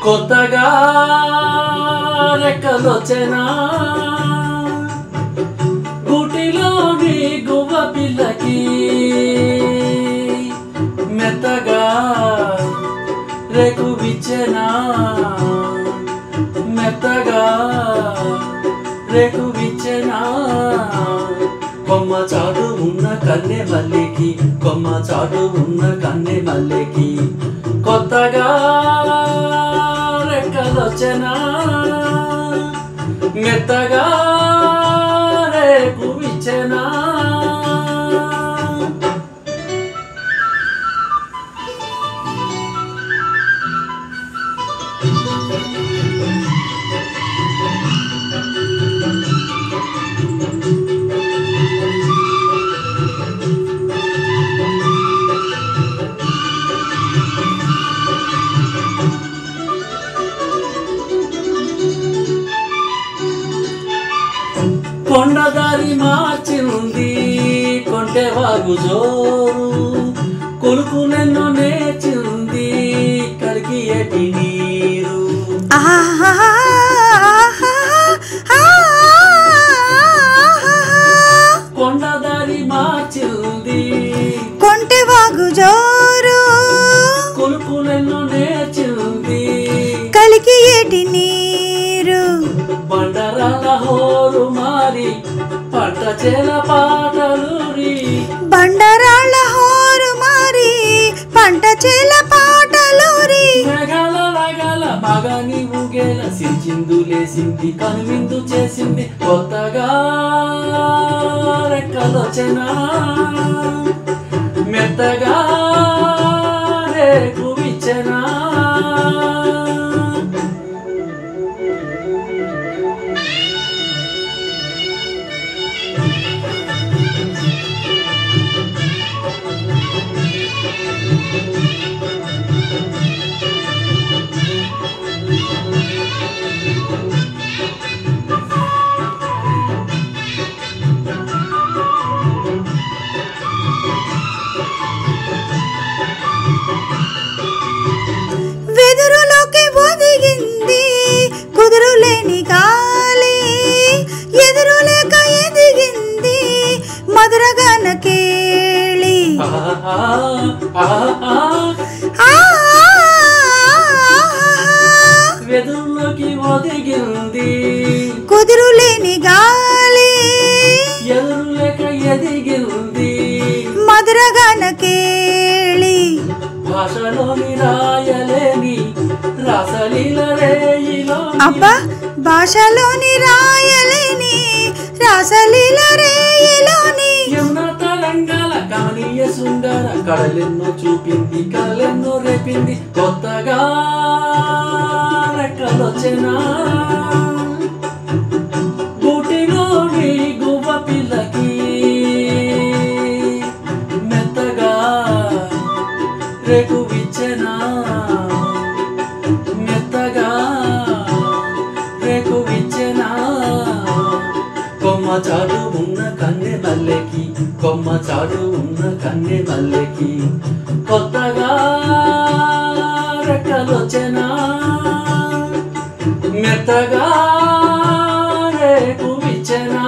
కొత్తగా రెక్కలొచ్చెనా గూటిలోని గువ్వ పిల్లకి మెత్తగా రేకు విచ్చెనా మెత్తగా రేకు విచ్చెనా కొమ్మ చాటు ఉన్న కన్నె మల్లెకి కొమ్మ చాటు ఉన్న కన్నె మల్లెకి కొత్తగా రెక్కలొచ్చెనా మెత్తగా రేకు విచ్చెనా కొండదారి మార్చింది కొంటెవాగు జోరు కొలుకులెన్నో నేర్చింది కలికి ఎటి నీరు కొండదారి మార్చింది కొంటెవాగు జోరు కొలుకులెన్నో నేర్చింది కలికి ఎటి నీరు బండరాల హోరు మారి పంట చేల పాటలూరి బండరాళ్ళ హోరు మారి పంట చేల పాటలూరి మేఘాల రాగాల మగని ఊగేల సిరిచిందులేసింది కనువిందు చేసింది కొత్తగా రెక్కలొచ్చెనా మెత్తగా రేకు విచ్చెనా వెదురులోకి ఒదిగింది కుదురులేని గాలి ఎదురులేక ఎదిగింది మధురగాన కేళి వెదురులోకి ఒదిగింది కుదురులేని గాలి ఎదురులేక ఎదిగింది మధురగాన కేళి భాషలోని రాయలేని రాసలీల రేయిలో అబ్బా భాషలోని రాయలేని రాసలీల రేయిలోని యమున తరంగాల కమనీయ సుందర కళలెన్నో చూపింది కళలెన్నో రేపింది కొత్తగా రెక్కలొచ్చెనా గూటిలోని గువ్వ పిల్లకి మెత్తగా రేకు విచ్చెనా మెత్తగా రేకు విచ్చెనా కొమ్మ చాటు ఉన్న కన్నె మల్లెకి కొమ్మ చాటు ఉన్న కన్నె మల్లెకి కొత్తగా రెక్కలొచ్చెనా మెత్తగా రేకు విచ్చెనా